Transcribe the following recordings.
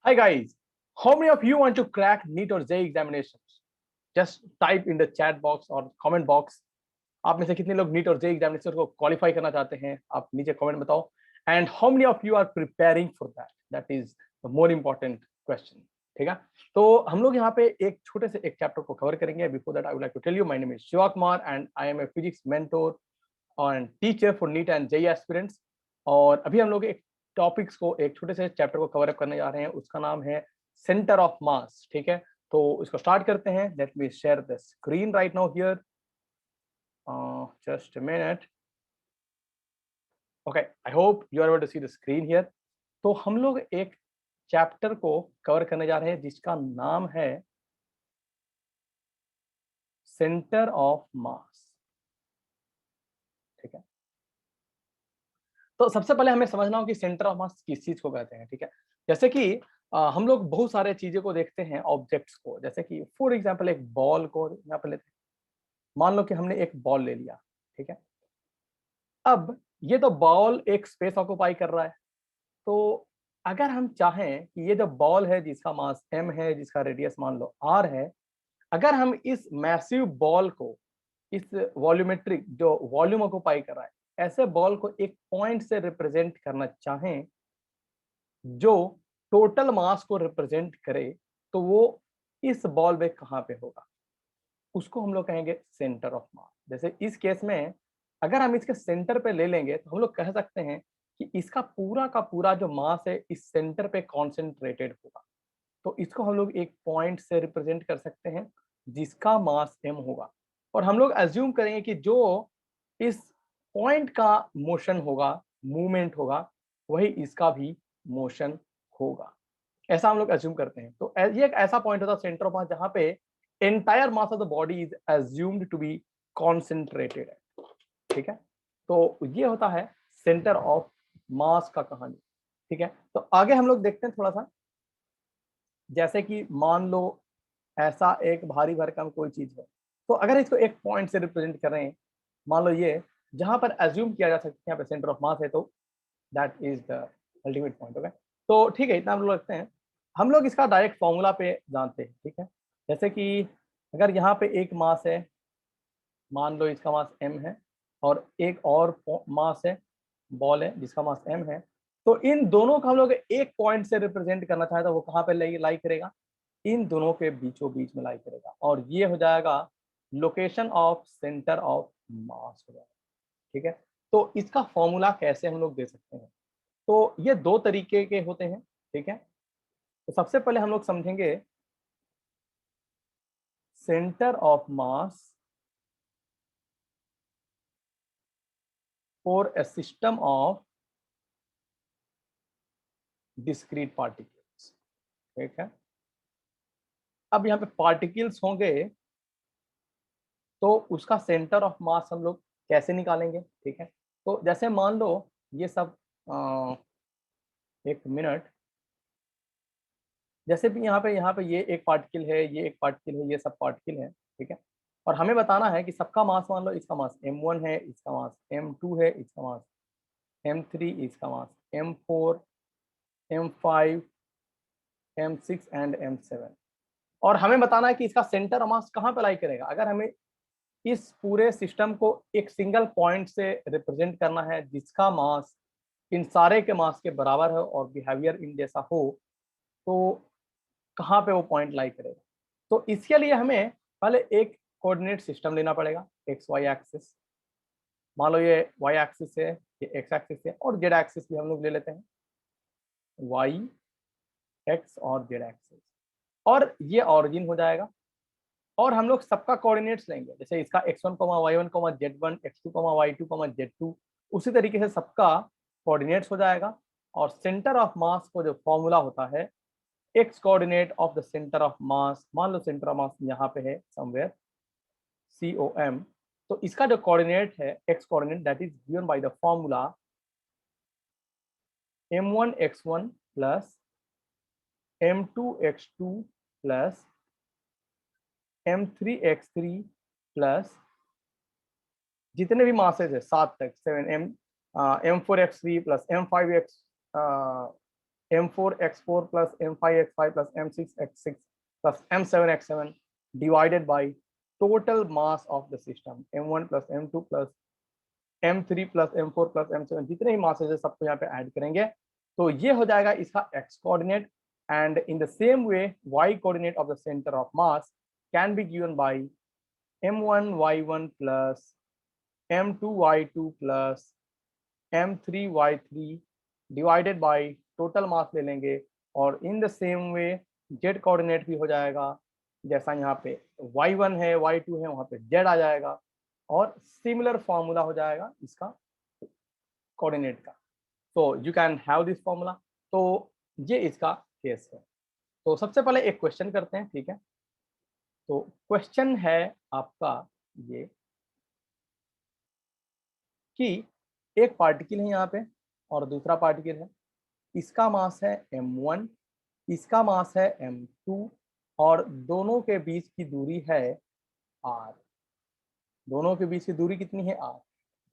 Hi guys, how many of you want to crack NEET or JEE examinations? Just type in the chat box or comment box. आप में से कितने लोग NEET और JEE examination को qualify करना चाहते हैं? आप नीचे कमेंट बताओ. And how many of you are preparing for that? That is the more important question. ठीक है, तो हम लोग यहाँ पे एक छोटे से एक चैप्टर को कवर करेंगे. Before that I would like to tell you, my name is Shiva Kumar and I am a physics mentor and teacher for NEET and JEE aspirants. और अभी हम लोग एक टॉपिक्स को, एक छोटे से चैप्टर को कवर अप करने जा रहे हैं. उसका नाम है सेंटर ऑफ मास. ठीक है, तो इसको स्टार्ट करते हैं. Let me share the screen right now here. Just a minute. Okay, I hope you are able to see the screen here. तो हम लोग एक चैप्टर को कवर करने जा रहे हैं जिसका नाम है सेंटर ऑफ मास. ठीक है, तो सबसे पहले हमें समझना हो कि सेंटर ऑफ मास किस चीज को कहते हैं. ठीक है, जैसे कि हम लोग बहुत सारे चीजों को देखते हैं, ऑब्जेक्ट्स को. जैसे कि फॉर एग्जांपल एक बॉल को यहाँ पे लेते हैं. मान लो कि हमने एक बॉल ले लिया. ठीक है, अब ये तो बॉल एक स्पेस ऑक्यूपाई कर रहा है. तो अगर हम चाहें कि ये जो बॉल है जिसका मास m है, जिसका रेडियस मान लो r है, अगर हम इस मैसिव बॉल को, इस वॉल्यूमेट्रिक जो वॉल्यूम ऑक्यूपाई कर रहा है, ऐसे बॉल को एक पॉइंट से रिप्रेजेंट करना चाहें जो टोटल मास को रिप्रेजेंट करे, तो वो इस बॉल में कहाँ पे होगा, उसको हम लोग कहेंगे सेंटर ऑफ मास. जैसे इस केस में अगर हम इसके सेंटर पे ले लेंगे तो हम लोग कह सकते हैं कि इसका पूरा का पूरा जो मास है इस सेंटर पे कॉन्सेंट्रेटेड होगा. तो इसको हम लोग एक पॉइंट से रिप्रेजेंट कर सकते हैं जिसका मास m होगा. और हम लोग एज्यूम करेंगे कि जो इस पॉइंट का मोशन होगा, मूवमेंट होगा, वही इसका भी मोशन होगा. ऐसा हम लोग एज्यूम करते हैं. तो ये एक ऐसा पॉइंट होता है सेंटर ऑफ मास जहां पे entire mass of the body is assumed to be concentrated. ठीक है, तो ये होता है सेंटर ऑफ मास का कहानी. ठीक है, तो आगे हम लोग देखते हैं थोड़ा सा. जैसे कि मान लो ऐसा एक भारी भरकम कोई चीज है, तो अगर इसको एक पॉइंट से रिप्रेजेंट कर रहे हैं, मान लो ये जहां पर एज्यूम किया जा सकता है यहाँ पे सेंटर ऑफ मास है, तो that is the ultimate point. Okay, तो ठीक है, इतना हम लोग रखते हैं. हम लोग इसका डायरेक्ट फॉर्मूला पे जानते हैं. ठीक है, जैसे कि अगर यहाँ पे एक मास है, मान लो इसका मास m है, और एक और मास है, बॉल है जिसका मास m है, तो इन दोनों को हम लोग एक पॉइंट से रिप्रेजेंट करना चाहे तो वो कहाँ पे लाई करेगा, इन दोनों के बीचों बीच में लाई करेगा. और ये हो जाएगा लोकेशन ऑफ सेंटर ऑफ मास हो जाएगा. ठीक है, तो इसका फॉर्मूला कैसे हम लोग दे सकते हैं, तो ये दो तरीके के होते हैं. ठीक है, तो सबसे पहले हम लोग समझेंगे centre of mass for a system of discrete particles. ठीक है, अब यहाँ पे पार्टिकल्स होंगे तो उसका सेंटर ऑफ मास हम लोग कैसे निकालेंगे. ठीक है, तो जैसे मान लो ये सब एक मिनट, जैसे भी यहाँ पे ये एक पार्टिकल है, ये एक पार्टिकल है, ये सब पार्टिकल है. ठीक है, और हमें बताना है कि सबका मास, मान लो इसका मास m1 है, इसका मास m2 है, इसका मास m3, इसका मास m4, m5, m6 and m7. और हमें बताना है कि इसका सेंटर मास कहाँ पे लाई करेगा. अगर हमें इस पूरे सिस्टम को एक सिंगल पॉइंट से रिप्रेजेंट करना है जिसका मास इन सारे के मास के बराबर है और बिहेवियर इन जैसा हो, तो कहाँ पे वो पॉइंट लाई करेगा. तो इसके लिए हमें पहले एक कोऑर्डिनेट सिस्टम लेना पड़ेगा. एक्स वाई एक्सिस, मान लो ये वाई एक्सिस है, ये एक्स एक्सिस है, और जेड एक्सिस भी हम लोग ले लेते हैं, वाई एक्स और जेड एक्सिस. और ये ऑरिजिन हो जाएगा. और हम लोग सबका कोऑर्डिनेट्स लेंगे, जैसे इसका x1 y1 z1, x2 y2 z2, उसी तरीके से सबका कोऑर्डिनेट्स हो जाएगा. और सेंटर ऑफ मास को जो फॉर्मूला होता है, x coordinate of the centre of मास, मान लो सेंटर ऑफ मास यहाँ पे है समवेयर COM, तो इसका जो कोऑर्डिनेट है x coordinate, that is given by the formula m1x1 plus m2x2 plus m3x3 plus जितने भी मासेज है 7 तक, 7 m4x3 plus m5x m4x4 plus m5x5 plus m6x6 plus m7x7 divided by total mass of the system m1 plus m2 plus m3 plus m4 plus m7 जितने ही masses है सबको यहाँ पे add करेंगे तो ये हो जाएगा इसका x coordinate and in the same way y coordinate of the centre of mass can be given by m1 y1 plus m2 y2 plus m3 y3 divided by total मास ले लेंगे और in the same way z coordinate भी हो जाएगा जैसा यहाँ पे y1 है y2 है वहां पे z आ जाएगा और सिमिलर फॉर्मूला हो जाएगा इसका कोऑर्डिनेट का तो you can have this formula तो ये इसका केस है। तो सबसे पहले एक क्वेश्चन करते हैं, ठीक है। तो क्वेश्चन है आपका ये कि एक पार्टिकल है यहाँ पे और दूसरा पार्टिकल है, इसका मास है m1, इसका मास है m2 और दोनों के बीच की दूरी है r। दोनों के बीच की दूरी कितनी है r।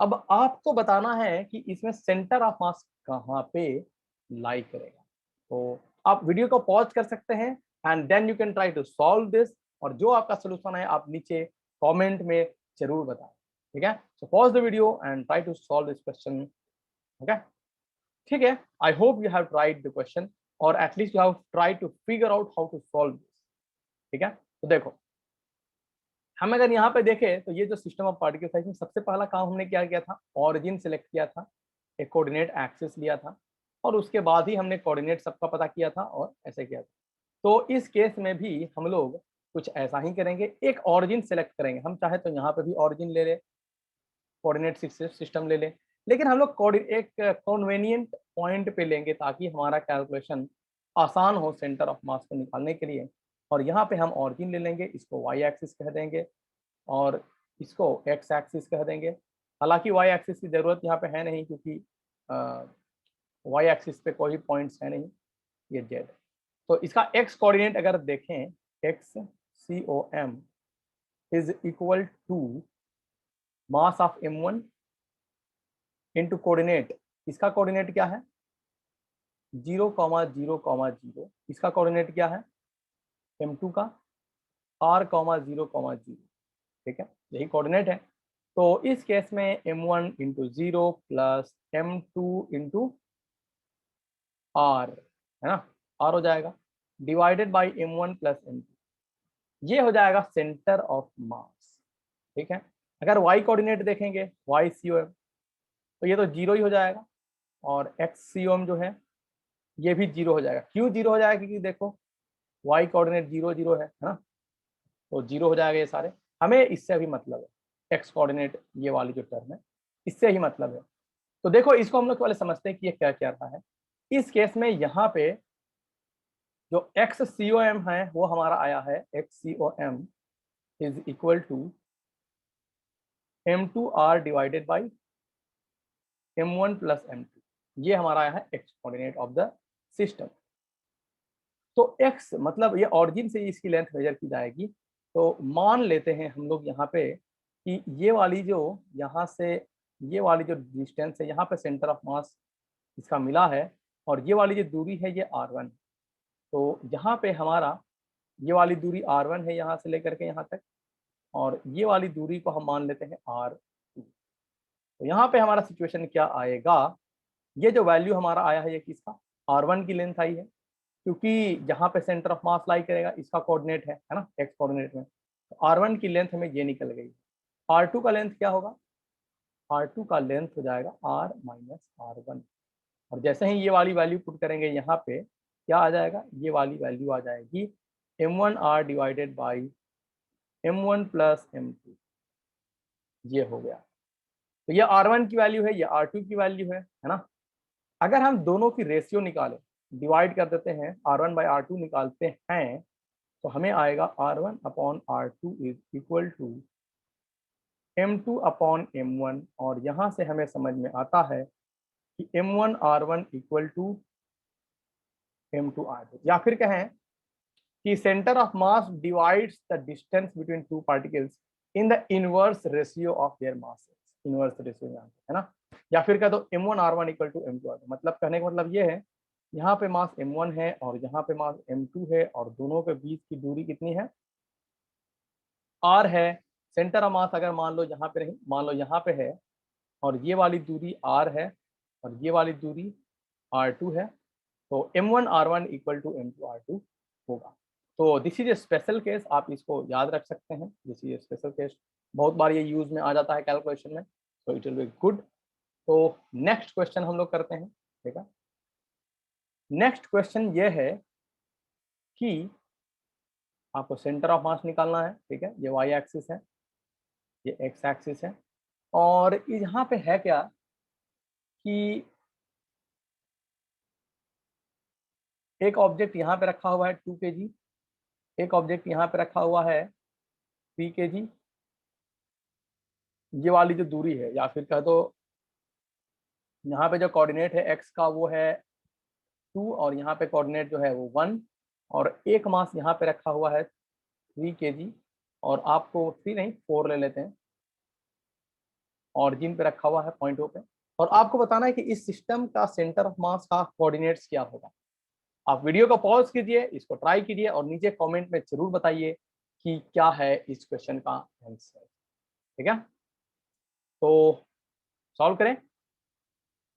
अब आपको बताना है कि इसमें सेंटर ऑफ मास कहाँ पे लाई करेगा। तो आप वीडियो को पॉज कर सकते हैं and then you can try to solve this और जो आपका सोल्यूशन है आप नीचे कमेंट में जरूर बताएं, ठीक है। So pause the video and try to solve this question, okay, ठीक है। I hope you have tried the question और at least you have tried to figure out how to solve this, ठीक है। तो देखो हम अगर यहाँ पे देखें तो ये जो सिस्टम ऑफ पार्टिकल साइज में सबसे पहला काम हमने क्या किया था, ऑरिजिन सिलेक्ट किया था, एक कोऑर्डिनेट एक्सिस लिया था और उसके बाद ही हमने कोऑर्डिनेट सबका पता किया था और ऐसे किया था। तो इस केस में भी हम लोग कुछ ऐसा ही करेंगे, एक ऑरिजिन सिलेक्ट करेंगे। हम चाहे तो यहाँ पे भी ऑरिजिन ले ले, कोऑर्डिनेट सिस्टम ले ले, लेकिन हम लोग एक कन्वीनियंट पॉइंट पे लेंगे ताकि हमारा कैलकुलेशन आसान हो सेंटर ऑफ मास को निकालने के लिए। और यहाँ पे हम ऑरिजिन ले लेंगे, इसको वाई एक्सिस कह देंगे और इसको एक्स एक्सिस कह देंगे। हालांकि वाई एक्सिस की जरूरत यहाँ पे है नहीं क्योंकि वाई एक्सिस पे कोई पॉइंट्स है नहीं, ये जेड। तो इसका एक्स कोऑर्डिनेट अगर देखें, x C O M is equal to mass of m1 into coordinate. इसका कोऑर्डिनेट क्या है 0, 0, 0। इसका कोऑर्डिनेट क्या है m2 का r, 0, 0, ठीक है, यही कोऑर्डिनेट है। तो इस केस में m1 into 0 plus m2 into r, है ना, r हो जाएगा divided by m1 plus m2, ये हो जाएगा सेंटर ऑफ मास, ठीक है। अगर y कोऑर्डिनेट देखेंगे y COM तो ये तो 0 ही हो जाएगा और x COM जो है ये भी 0 हो जाएगा। क्यों 0 हो जाएगा, क्योंकि देखो y कोऑर्डिनेट 0, 0 है ना, तो 0 हो जाएगा ये सारे। हमें इससे अभी मतलब है x कोऑर्डिनेट, ये वाली जो टर्म है इससे ही मतलब है। तो देखो इसको हम लोग पहले समझते हैं कि ये क्या क्या रहा है। इस केस में यहाँ पे जो x COM है वो हमारा आया है x COM is equal to m2r divided by m1 plus m2, ये हमारा आया है x coordinate of the system. तो x मतलब ये ऑरिजिन से इसकी लेंथ मेजर की जाएगी। तो मान लेते हैं हम लोग यहाँ पे कि ये वाली जो यहाँ से ये वाली जो डिस्टेंस है यहाँ पे सेंटर ऑफ मास इसका मिला है और ये वाली जो दूरी है ये r1। तो यहाँ पे हमारा ये वाली दूरी r1 है यहाँ से लेकर के यहाँ तक और ये वाली दूरी को हम मान लेते हैं r2। तो यहाँ पे हमारा सिचुएशन क्या आएगा, ये जो वैल्यू हमारा आया है ये किसका r1 की लेंथ आई है क्योंकि जहाँ पे सेंटर ऑफ मास लाई करेगा इसका कोऑर्डिनेट है ना, एक्स कोऑर्डिनेट में। तो r1 की लेंथ हमें ये निकल गई। r2 का लेंथ क्या होगा, r2 का लेंथ हो जाएगा r माइनस r1 और जैसे ही ये वाली वैल्यू पुट करेंगे यहाँ पे क्या आ जाएगा, ये वाली वैल्यू आ जाएगी m1r divided by m1 plus m2, ये हो गया। तो ये r1 की वैल्यू है, ये r2 की वैल्यू है ना। अगर हम दोनों की रेशियो निकालें, डिवाइड कर देते हैं r1 बाई r2 निकालते हैं तो हमें आएगा r1 upon r2 is equal to m2 upon m1 और यहाँ से हमें समझ में आता है कि m1 r1 equal to m2 r2, या फिर कहें कि centre of mass divides the distance between two particles in the inverse ratio of their masses. Inverse ratio है ना, या फिर कह दो m1 r1 equal to m2 r2। मतलब कहने का मतलब ये है यहाँ पे मास m1 है और यहाँ पे मास m2 है और दोनों के बीच की दूरी कितनी है, r है। सेंटर ऑफ मास अगर मान लो यहाँ पे नहीं, मान लो यहाँ पे है और ये वाली दूरी r है और ये वाली दूरी r2 है, तो m1 r1 equal to m2 r2 होगा। तो this is a special case, आप इसको याद रख सकते हैं। This is a special case, बहुत बार ये यूज में आ जाता है कैलकुलेशन में, तो इट विल बी गुड। तो नेक्स्ट क्वेश्चन हम लोग करते हैं, ठीक है। नेक्स्ट क्वेश्चन ये है कि आपको सेंटर ऑफ मास निकालना है, ठीक है। ये वाई एक्सिस है, ये एक्स एक्सिस है, और यहाँ पे है क्या कि एक ऑब्जेक्ट यहाँ पे रखा हुआ है 2 kg, एक ऑब्जेक्ट यहाँ पे रखा हुआ है 3 kg। ये वाली जो दूरी है, या फिर कह दो यहाँ पे जो कोऑर्डिनेट है एक्स का वो है 2 और यहाँ पे कोऑर्डिनेट जो है वो 1, और एक मास यहाँ पे रखा हुआ है 3 kg, और आपको 3 नहीं 4 ले लेते हैं, और जिन पे रखा हुआ है पॉइंटों पे, और आपको बताना है कि इस सिस्टम का सेंटर ऑफ मास का कोऑर्डिनेट्स क्या होगा। आप वीडियो को पॉज कीजिए, इसको ट्राई कीजिए और नीचे कमेंट में जरूर बताइए कि क्या है इस क्वेश्चन का आंसर, ठीक है। तो सॉल्व करें,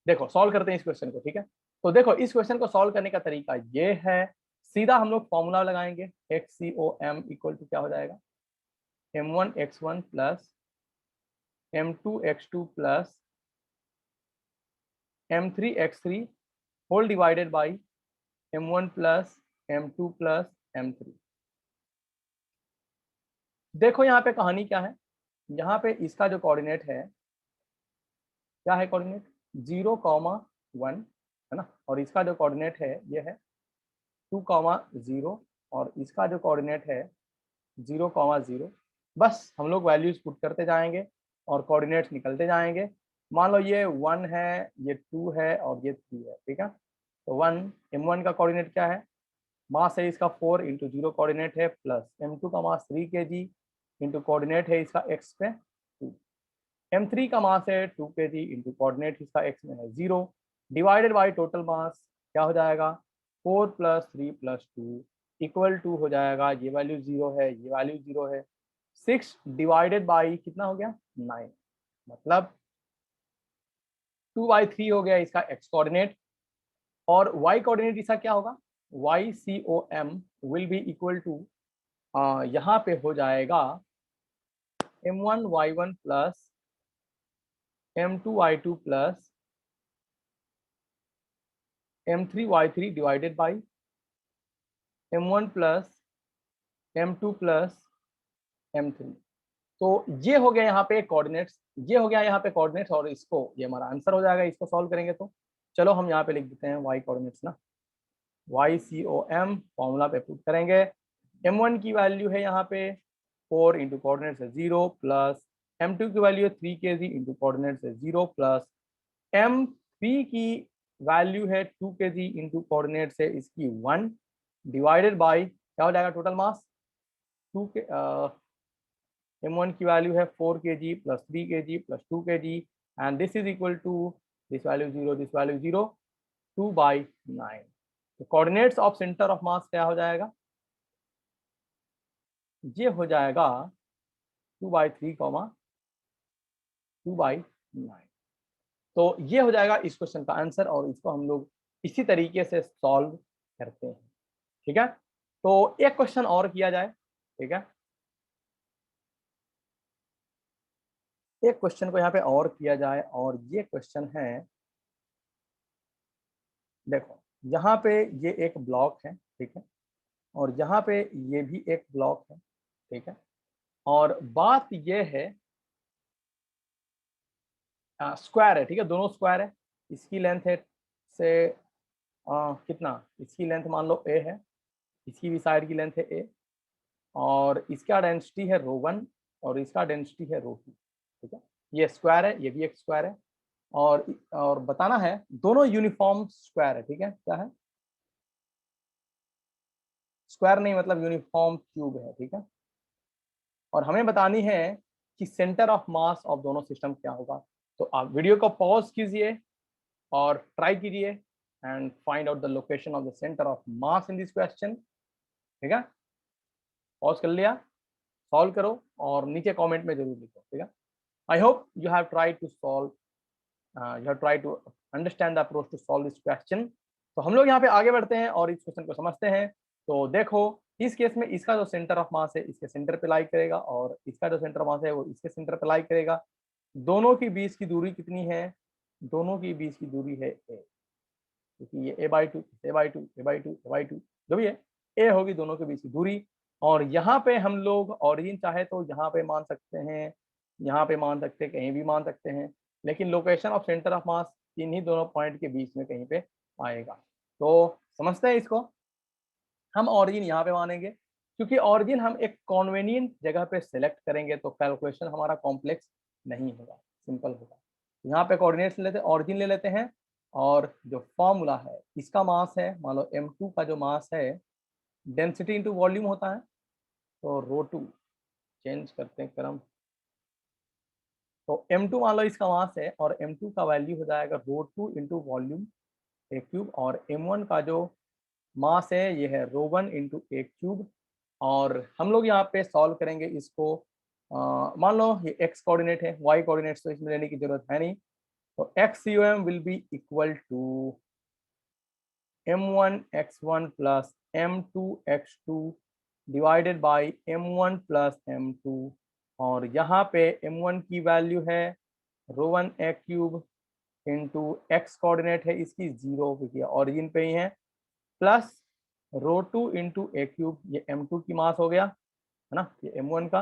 देखो सॉल्व करते हैं इस क्वेश्चन को, ठीक है। तो देखो इस क्वेश्चन को सॉल्व करने का तरीका ये है, सीधा हम लोग फॉर्मूला लगाएंगे, XCOM इक्वल टू क्या हो जाएगा, m1x1 plus m2x2 plus m3x3 whole divided by m1 plus m2 plus m3। देखो यहाँ पे कहानी क्या है, यहाँ पे इसका जो कोऑर्डिनेट है, क्या है कोऑर्डिनेट 0,1 है ना, और इसका जो कोऑर्डिनेट है ये है 2,0, और इसका जो कोऑर्डिनेट है 0,0। बस हम लोग वैल्यूज पुट करते जाएंगे और कोऑर्डिनेट्स निकलते जाएंगे। मान लो ये 1 है, ये 2 है और ये 3 है, ठीक है। तो 1 m1 का कोऑर्डिनेट क्या है, मास है इसका 4 इंटू 0 कोऑर्डिनेट है, प्लस m2 का मास 3 kg इंटू कोऑर्डिनेट है इसका x पे 2, m3 का मास है 2 kg इंटू कोऑर्डिनेट इसका x में है 0, डिवाइडेड बाई टोटल मास क्या हो जाएगा 4 प्लस 3 प्लस 2 इक्वल टू हो जाएगा, ये वैल्यू 0 है, ये वैल्यू 0 है, 6 डिवाइडेड बाई कितना हो गया 9, मतलब 2/3 हो गया इसका x कोऑर्डिनेट, और y कोऑर्डिनेट इसका क्या होगा, YCOM will be equal to यहाँ पे हो जाएगा m1y1 plus m2y2 plus m3y3 divided by m1 plus m2 plus m3। तो ये हो गया यहाँ पे कोऑर्डिनेट्स, ये हो गया यहाँ पे कोऑर्डिनेट्स, और इसको ये हमारा आंसर हो जाएगा। इसको सॉल्व करेंगे तो चलो हम यहाँ पे लिख देते हैं y कोऑर्डिनेट्स ना, YCOM फॉर्मूला पे पुट करेंगे। m1 की वैल्यू है यहाँ पे 4 इंटू कोऑर्डिनेट्स है 0, प्लस m2 की वैल्यू है 3 kg इंटू कोऑर्डिनेट्स है 0, प्लस m3 की वैल्यू है 2 kg इंटू कोऑर्डिनेट्स है इसकी 1, डिवाइडेड बाई क्या हो जाएगा टोटल मास 2 के m1 की वैल्यू है 4 kg plus 3 kg plus 2 kg, and this is equal to this value 0, this value 0, 2/9। तो coordinates of centre of mass क्या हो जाएगा, ये हो जाएगा 2/3, 2/9। तो ये हो जाएगा इस क्वेश्चन का आंसर, और इसको हम लोग इसी तरीके से सॉल्व करते हैं, ठीक है। तो एक क्वेश्चन और किया जाए, ठीक है, एक क्वेश्चन को यहाँ पे और किया जाए, और ये क्वेश्चन है, देखो यहाँ पे ये एक ब्लॉक है, ठीक है, और यहाँ पे ये भी एक ब्लॉक है, ठीक है, और बात ये है स्क्वायर है, ठीक है, दोनों स्क्वायर है। इसकी लेंथ है से कितना, इसकी लेंथ मान लो a है, इसकी भी साइड की लेंथ है a, और इसका डेंसिटी है ρ1 और इसका डेंसिटी है ρ2, ठीक है। ये स्क्वायर है, ये भी एक स्क्वायर है, और बताना है दोनों यूनिफॉर्म स्क्वायर है, ठीक है, क्या है स्क्वायर नहीं मतलब यूनिफॉर्म क्यूब है, ठीक है। और हमें बतानी है कि सेंटर ऑफ मास ऑफ दोनों सिस्टम क्या होगा। तो आप वीडियो को पॉज कीजिए और ट्राई कीजिए and find out the location of the center of mass in this question. ठीक है, पॉज कर लिया, सॉल्व करो और नीचे कमेंट में जरूर लिखो, ठीक है। I hope you have tried to solve, you have tried to understand the approach to solve this question. तो हम लोग यहाँ पे आगे बढ़ते हैं और इस क्वेश्चन को समझते हैं। तो देखो, इस केस में इसका जो सेंटर ऑफ मास है इसके सेंटर पे लाई करेगा और इसका जो सेंटर ऑफ मास है वो इसके सेंटर पे लाई करेगा। दोनों की बीच की दूरी कितनी है? दोनों की बीच की दूरी है a, क्योंकि ये a/2 a/2 a/2 a/2 जो भी है a होगी दोनों के बीच की दूरी। और यहाँ पे हम लोग ऑरिजिन चाहे तो यहाँ पे मान सकते हैं, यहाँ पे मान सकते हैं, कहीं भी मान सकते हैं, लेकिन लोकेशन ऑफ सेंटर ऑफ मास इन्हीं दोनों पॉइंट के बीच में कहीं पे आएगा। तो समझते हैं इसको, हम ऑरिजिन यहाँ पे मानेंगे क्योंकि ऑरिजिन हम एक कॉन्वेनियंट जगह पे सिलेक्ट करेंगे तो कैलकुलेशन हमारा कॉम्प्लेक्स नहीं होगा, सिंपल होगा। यहाँ पे कोऑर्डिनेट्स लेते हैं, ऑरिजिन ले लेते हैं और जो फॉर्मूला है इसका मास है, मान लो m2 का जो मास है डेंसिटी इंटू वॉल्यूम होता है, तो रो2 चेंज करते हैं क्रम। तो m2 मान लो इसका मास है और m2 का वैल्यू हो जाएगा रो2 इंटू वॉल्यूम ए क्यूब, और m1 का जो मास है ये है रो1 इंटू ए क्यूब। और हम लोग यहाँ पे सॉल्व करेंगे इसको, मान लो ये x कोऑर्डिनेट है, y कोऑर्डिनेट्स तो इसमें लेने की जरूरत है नहीं, तो x will be equal to m1 x1 plus m2 x2 divided by m1 plus m2, और यहाँ पे m1 की वैल्यू है रो1 a cube into x coordinate है इसकी 0 क्योंकि ऑरिजिन पे ही है, प्लस रो2 इंटू ए क्यूब, ये m2 की मास हो गया है ना, ये m1 का,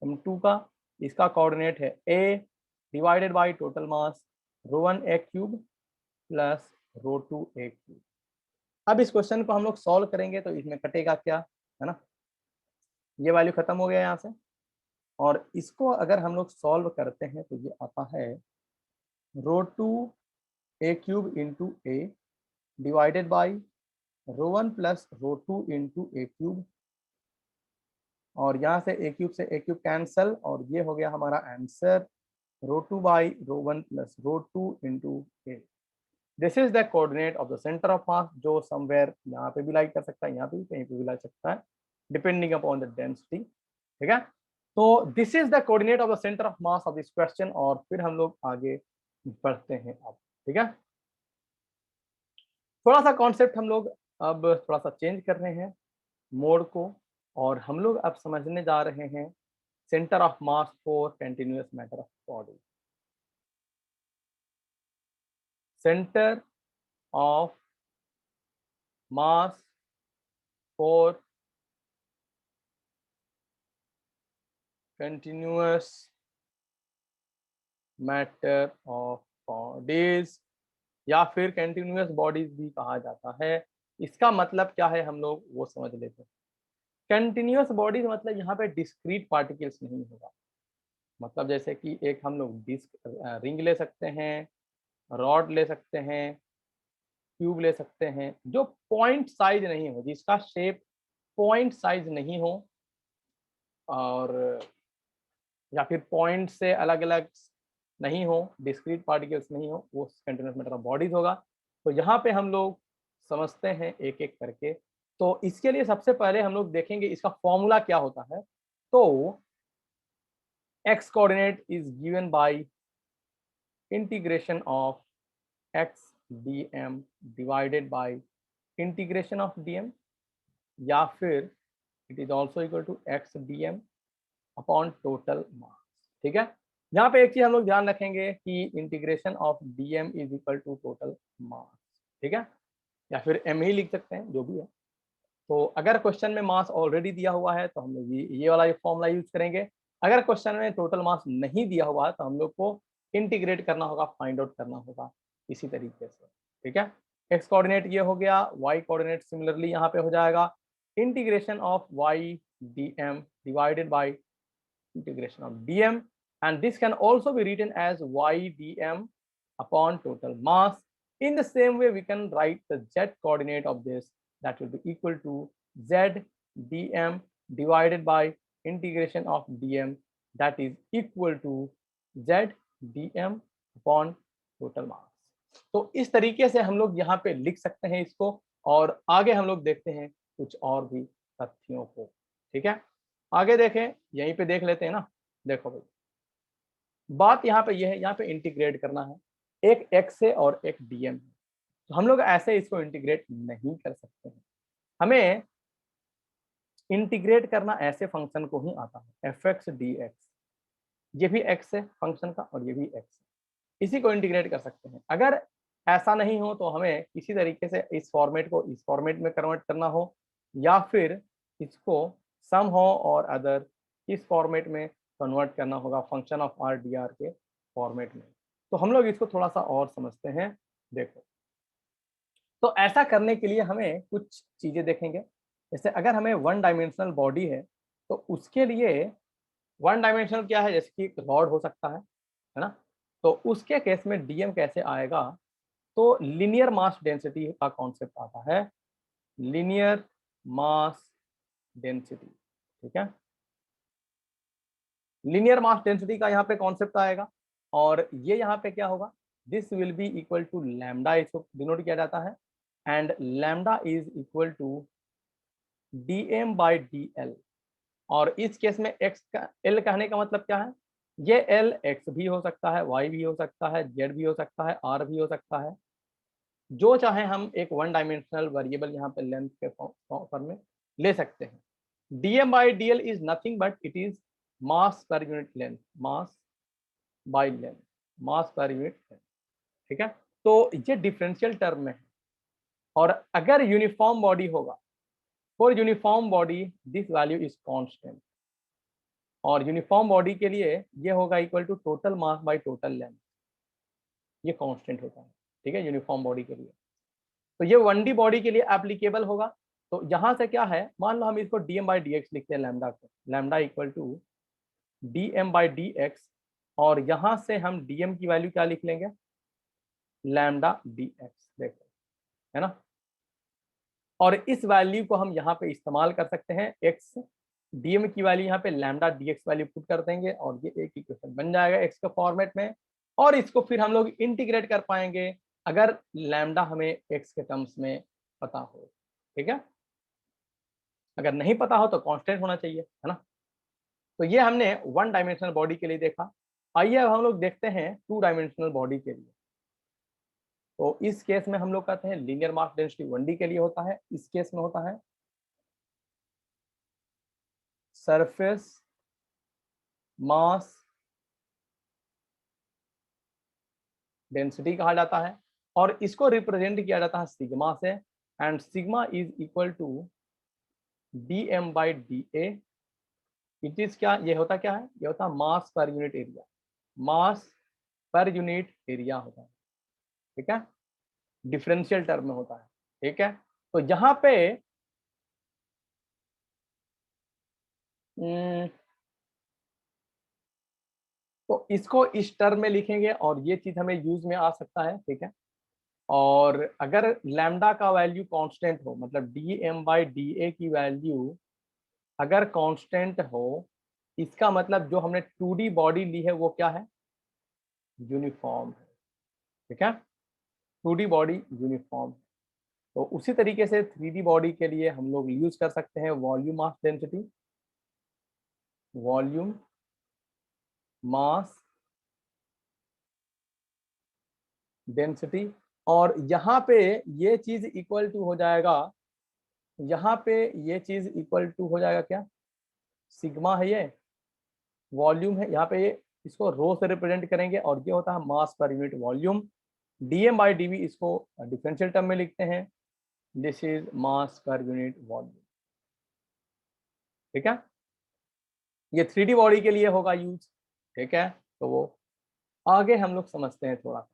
m2 का, इसका कोऑर्डिनेट है a divided by total mass रो1 ए क्यूब प्लस रो2 ए क्यूब। अब इस क्वेश्चन को हम लोग सॉल्व करेंगे तो इसमें कटेगा क्या, है ना, ये वैल्यू खत्म हो गया यहाँ से, और इसको अगर हम लोग सॉल्व करते हैं तो ये आता है रो2 a cube into a divided by रो1 प्लस रो2 इंटू ए क्यूब, और यहाँ से ए क्यूब से ए क्यूब कैंसल और ये हो गया हमारा आंसर रो2 बाई रो1 प्लस रो2 into a. This is the coordinate of the centre of mass, जो समवेयर यहाँ पे भी लाई कर सकता है, यहाँ पे भी कहीं पे भी लाई सकता है डिपेंडिंग अपॉन द डेंसिटी, ठीक है। तो this is the coordinate of the centre of mass of this question, और फिर हम लोग आगे बढ़ते हैं अब, ठीक है। थोड़ा सा कॉन्सेप्ट हम लोग अब थोड़ा सा चेंज कर रहे हैं मोड को, और हम लोग अब समझने जा रहे हैं centre of mass for continuous matter of body. Centre of mass for continuous matter of bodies, या फिर कंटिन्यूअस बॉडीज भी कहा जाता है। इसका मतलब क्या है हम लोग वो समझ लेते हैं। कंटिन्यूअस बॉडीज मतलब यहाँ पे डिस्क्रीट पार्टिकल्स नहीं होगा, मतलब जैसे कि एक हम लोग डिस्क रिंग ले सकते हैं, रॉड ले सकते हैं, क्यूब ले सकते हैं, जो पॉइंट साइज नहीं हो, जिसका शेप पॉइंट साइज नहीं हो, और या फिर पॉइंट से अलग अलग नहीं हो, डिस्क्रीट पार्टिकल्स नहीं हो, वो कंटिन्यूअस मैटर ऑफ बॉडीज होगा। तो यहाँ पे हम लोग समझते हैं एक एक करके। तो इसके लिए सबसे पहले हम लोग देखेंगे इसका फॉर्मूला क्या होता है। तो x coordinate is given by integration of x dm divided by integration of dm, या फिर it is also equal to x dm upon total mass, ठीक है। यहाँ पे एक चीज हम लोग ध्यान रखेंगे कि integration of dm is equal to total mass, ठीक है, या फिर m ही लिख सकते हैं, जो भी है। तो अगर क्वेश्चन में मास ऑलरेडी दिया हुआ है तो हम लोग ये वाला फॉर्मूला यूज करेंगे। अगर क्वेश्चन में टोटल मास नहीं दिया हुआ है तो हम लोग को इंटीग्रेट करना होगा, फाइंड आउट करना होगा इसी तरीके से, ठीक है। एक्स कोऑर्डिनेट ये हो गया, वाई कोऑर्डिनेट सिमिलरली यहाँ पे हो जाएगा integration of y d m divided by integration of dm, and this can also be written as y dm upon total mass. In the same way we can write the z coordinate of this, that will be equal to z dm divided by integration of dm, that is equal to z dm upon total mass. तो इस तरीके से हम लोग यहाँ पे लिख सकते हैं इसको, और आगे हम लोग देखते हैं कुछ और भी तथ्यों को। ठीक है, आगे देखें, यहीं पे देख लेते हैं ना। देखो भाई, बात यहाँ पे यह है, यहाँ पे इंटीग्रेट करना है, एक एक्स है और एक डीएम है, तो हम लोग ऐसे इसको इंटीग्रेट नहीं कर सकते हैं। हमें इंटीग्रेट करना ऐसे फंक्शन को ही आता है, एफ एक्स डी एक्स, ये भी एक्स है फंक्शन का और ये भी एक्स है, इसी को इंटीग्रेट कर सकते हैं। अगर ऐसा नहीं हो तो हमें किसी तरीके से इस फॉर्मेट को इस फॉर्मेट में कन्वर्ट करना हो, या फिर इसको सम हो और अदर इस फॉर्मेट में कन्वर्ट करना होगा, function of R D R के फॉर्मेट में। तो हम लोग इसको थोड़ा सा और समझते हैं। देखो, तो ऐसा करने के लिए हमें कुछ चीजें देखेंगे। जैसे अगर हमें वन डायमेंशनल बॉडी है, तो उसके लिए वन डायमेंशनल क्या है, जैसे कि एक रॉड हो सकता है ना। तो उसके केस में डीएम कैसे आएगा, तो लीनियर मास डेंसिटी का कॉन्सेप्ट आता है, लीनियर मास डेंसिटी। ठीक है, लीनियर मास डेंसिटी का यहाँ पे कॉन्सेप्ट आएगा, और ये यहाँ पे क्या होगा, this will be equal to lambda, इसको डिनोट किया जाता है, and lambda is equal to d m by d l. और इस केस में एक्स का एल कहने का मतलब क्या है, ये एल एक्स भी हो सकता है, वाई भी हो सकता है, जेड भी हो सकता है, आर भी हो सकता है, जो चाहे हम एक वन डायमेंशनल वेरिएबल यहाँ पे लेंथ के फॉर्म में ले सकते हैं। DM by DL is nothing but it is mass पर unit length, mass by length, मास पर यूनिट लेंथ। ठीक है, तो ये डिफरेंशियल टर्म में है, और अगर यूनिफॉर्म बॉडी होगा, for uniform body this value is constant, और यूनिफॉर्म बॉडी के लिए ये होगा equal to total mass by total length, ये कांस्टेंट होता है। ठीक है, यूनिफॉर्म बॉडी के लिए। तो ये 1D बॉडी के लिए एप्लीकेबल होगा। तो यहाँ से क्या है, मान लो हम इसको dm बाई डी एक्स लिखते हैं, लैम्डा को, lambda equal to dm by d x, और यहाँ से हम dm की वैल्यू क्या लिख लेंगे, लैम्डा डी एक्स। देखो, है ना, और इस वैल्यू को हम यहाँ पे इस्तेमाल कर सकते हैं, x dm की वैल्यू यहाँ पे लैम्डा dx वैल्यू पुट कर देंगे, और ये एक इक्वेशन बन जाएगा x के फॉर्मेट में, और इसको फिर हम लोग इंटीग्रेट कर पाएंगे अगर लैम्डा हमें x के टर्म्स में पता हो। ठीक है, अगर नहीं पता हो तो कांस्टेंट होना चाहिए, है ना। तो ये हमने वन डायमेंशनल बॉडी के लिए देखा। आइए अब हम लोग देखते हैं टू डायमेंशनल बॉडी के लिए। तो इस केस में हम लोग कहते हैं लीनियर मास डेंसिटी 1D के लिए होता है, इस केस में होता है सरफेस मास डेंसिटी कहा जाता है, और इसको रिप्रेजेंट किया जाता है सिग्मा से, and sigma is equal to d m by d a. It is क्या, ये होता क्या है, ये होता है मास पर यूनिट एरिया, मास पर यूनिट एरिया होता है। ठीक है, डिफरेंशियल टर्म में होता है। ठीक है, तो यहाँ पे तो इसको इस टर्म में लिखेंगे, और ये चीज हमें यूज में आ सकता है। ठीक है, और अगर लैम्डा का वैल्यू कांस्टेंट हो, मतलब d m by d a की वैल्यू अगर कांस्टेंट हो, इसका मतलब जो हमने 2D बॉडी ली है वो क्या है, यूनिफॉर्म है। ठीक है, 2D बॉडी यूनिफॉर्म। तो उसी तरीके से 3D बॉडी के लिए हम लोग यूज कर सकते हैं volume mass density, volume mass density, और यहाँ पे ये चीज इक्वल टू हो जाएगा, यहाँ पे ये चीज इक्वल टू हो जाएगा क्या, सिग्मा है ये, वॉल्यूम है यहाँ पे, ये इसको रो से रिप्रेजेंट करेंगे, और ये होता है मास पर unit volume. Dm by dv इसको डिफरेंशियल टर्म में लिखते हैं, दिस इज मास पर यूनिट वॉल्यूम। ठीक है, ये 3D बॉडी के लिए होगा यूज। ठीक है, तो वो आगे हम लोग समझते हैं थोड़ा सा।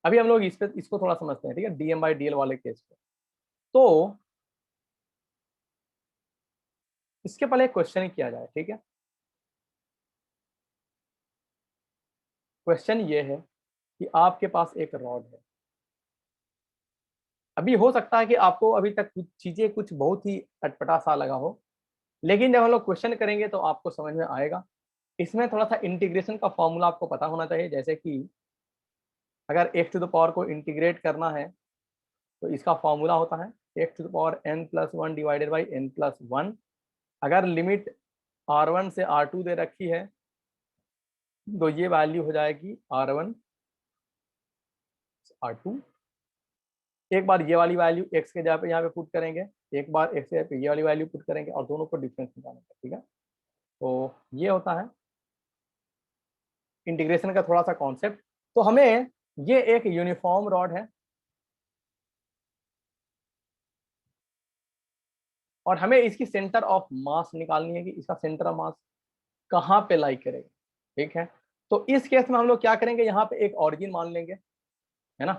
अभी हम लोग इस पे इसको थोड़ा समझते हैं। ठीक है, डीएम बाई डीएल वाले केस पे। तो इसके पहले एक क्वेश्चन किया जाए। ठीक है, क्वेश्चन ये है कि आपके पास एक रॉड है। अभी हो सकता है कि आपको अभी तक कुछ चीजें कुछ बहुत ही अटपटा सा लगा हो, लेकिन जब हम लोग क्वेश्चन करेंगे तो आपको समझ में आएगा। इसमें थोड़ा सा इंटीग्रेशन का फॉर्मूला आपको पता होना चाहिए, जैसे कि अगर x टू द पावर को इंटीग्रेट करना है तो इसका फॉर्मूला होता है x to the power n+1 divided by n+1। अगर लिमिट r1 से r2 दे रखी है तो ये वैल्यू हो जाएगी r1 r2। एक बार ये वाली वैल्यू x के जगह पे यहाँ पे पुट करेंगे, एक बार x के जगह पे ये वाली वैल्यू पुट करेंगे और दोनों को डिफरेंस निकालना है। ठीक है, तो ये होता है इंटीग्रेशन का थोड़ा सा कॉन्सेप्ट। तो हमें ये एक यूनिफॉर्म रॉड है और हमें इसकी सेंटर ऑफ मास निकालनी है कि इसका सेंटर ऑफ मास कहाँ पे लाई करेगा। ठीक है, तो इस केस में हम लोग क्या करेंगे, यहाँ पे एक ऑरिजिन मान लेंगे, है ना।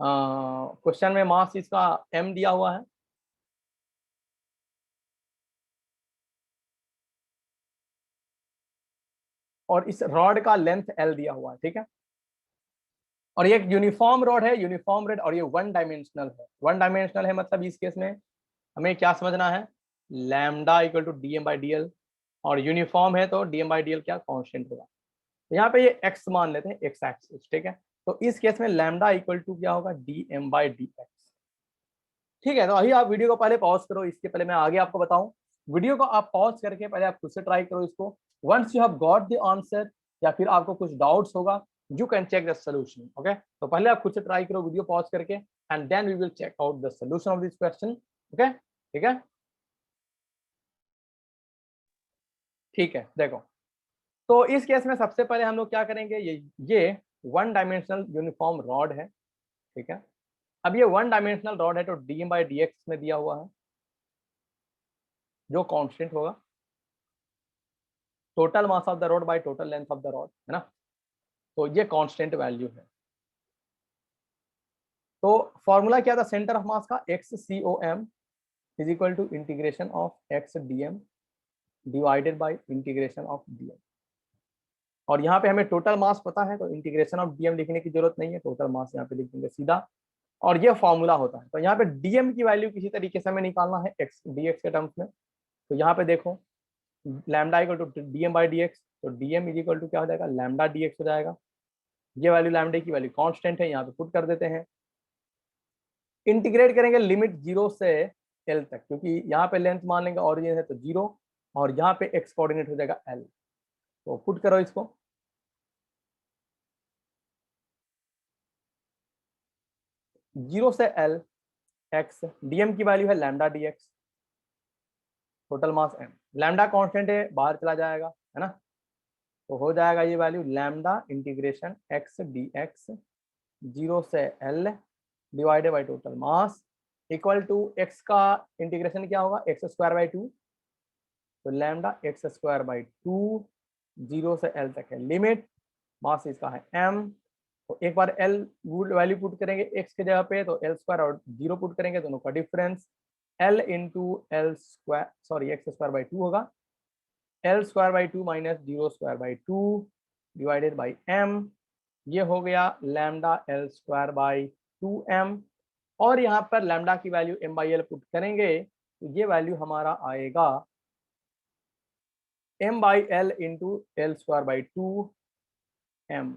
क्वेश्चन में मास इसका m दिया हुआ है और इस रॉड का लेंथ l दिया हुआ है। ठीक है, और ये एक यूनिफॉर्म रॉड है, यूनिफॉर्म रॉड, और ये वन डायमेंशनल है। वन डायमेंशनल है मतलब इस केस में हमें क्या समझना है, लैम्डा इक्वल टू dm/dl, और यूनिफॉर्म है तो dm/dl क्या कांस्टेंट होगा। तो यहाँ पे ये x मान लेते हैं, x एक्सिस। ठीक है, तो इस केस में लैम्डा इक्वल टू क्या होगा, dm/dx। ठीक है, तो अभी आप वीडियो को पहले पॉज करो, इसके पहले मैं आगे आपको बताऊं। वीडियो को आप पॉज करके पहले आप खुद से ट्राई करो इसको। Once you have got the answer या फिर आपको कुछ डाउट्स होगा, you can check the solution. Okay, तो पहले आप खुद से ट्राई करो वीडियो पॉज करके and then we will check out the solution of this question. Okay, ठीक है, ठीक है। देखो, तो इस केस में सबसे पहले हम लोग क्या करेंगे, ये वन डायमेंशनल यूनिफॉर्म रॉड है। ठीक है, अब ये वन डायमेंशनल रॉड है तो dm/dx में दिया हुआ है जो कांस्टेंट होगा, total mass of the rod bye total length of the rod, है ना। तो ये कांस्टेंट वैल्यू है। तो फॉर्मूला क्या था सेंटर ऑफ मास का, XCOM is equal to integration of x dm divided by integration of dm। और यहाँ पे हमें टोटल मास पता है तो इंटीग्रेशन ऑफ dm लिखने की जरूरत नहीं है, टोटल मास यहाँ पे लिख देंगे सीधा, और ये फॉर्मूला होता है। तो यहाँ पे dm की वैल्यू किसी तरीके से हमें निकालना है x dx के टर्म्स में। तो यहाँ पे देखो लैम्डा इक्वल टू dm/dx, तो dm इज इक्वल टू क्या हो जाएगा, लैम्डा dx हो जाएगा। ये वैल्यू लैम्डा की वैल्यू कांस्टेंट है, यहाँ पे पुट कर देते हैं। इंटीग्रेट करेंगे लिमिट 0 से l तक, क्योंकि यहाँ पे लेंथ मान लेंगे ऑरिजिन है तो 0 और यहाँ पे x कोऑर्डिनेट हो जाएगा l। तो पुट करो इसको, 0 से l, x dm की वैल्यू है lambda dx, total mass m, lambda constant है बाहर चला जाएगा, है ना। तो हो जाएगा ये value lambda integration x dx 0 से l divided by total mass equal to x का इंटीग्रेशन क्या होगा, x²/2, तो लैम्डा x²/2 0 से l तक है लिमिट, मास इसका है m। तो एक बार l वैल्यू पुट करेंगे x के जगह पे तो l² और 0 पुट करेंगे, दोनों का डिफरेंस l इंटू x²/2 होगा, l²/2 minus 0²/2 divided by m। ये हो गया लैम्डा l²/2m, और यहाँ पर लैम्डा की वैल्यू m/l पुट करेंगे तो ये वैल्यू हमारा आएगा m/l इंटू l²/2m,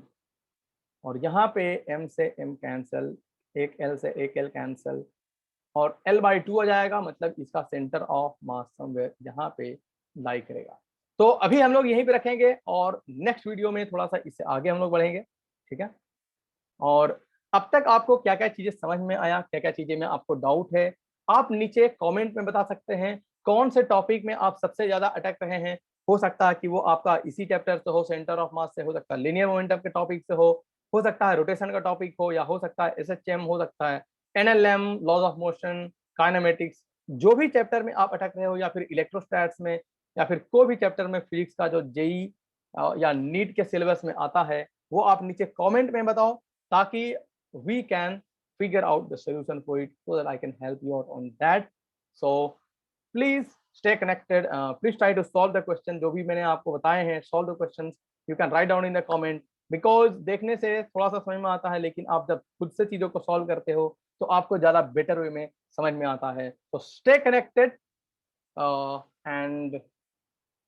और यहाँ पे m से m कैंसल, एक l से एक l कैंसल, और l/2 आ जाएगा, मतलब इसका सेंटर ऑफ मास समवेयर यहाँ पे लाई करेगा। तो अभी हम लोग यहीं पे रखेंगे और नेक्स्ट वीडियो में थोड़ा सा इससे आगे हम लोग बढ़ेंगे। ठीक है, और अब तक आपको क्या क्या चीजें समझ में आया, क्या क्या चीजें में आपको डाउट है, आप नीचे कमेंट में बता सकते हैं। कौन से टॉपिक में आप सबसे ज्यादा अटक रहे हैं, हो सकता है कि वो आपका इसी चैप्टर से हो, सेंटर ऑफ मास से, हो सकता है लीनियर मोमेंटम के टॉपिक से हो सकता है रोटेशन का टॉपिक हो, या हो सकता है SHM, हो सकता है NLM, laws of motion, kinematics, जो भी चैप्टर में आप अटक रहे हो, या फिर इलेक्ट्रोस्टैट्स में, या फिर कोई भी चैप्टर में फिजिक्स का जो जेई या नीट के सिलेबस में आता है, वो आप नीचे कमेंट में बताओ, ताकि we can figure out the solution for it so that I can help you out on that. So please stay connected, please try to solve the question जो भी मैंने आपको बताए हैं, solve the questions you can write down in the comment, because देखने से थोड़ा सा समझ में आता है, लेकिन आप जब खुद से चीजों को सॉल्व करते हो तो आपको ज्यादा बेटर वे में समझ में आता है। तो stay connected and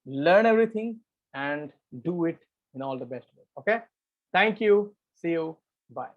learn everything and do it in all the best way. Okay, thank you. See you, bye.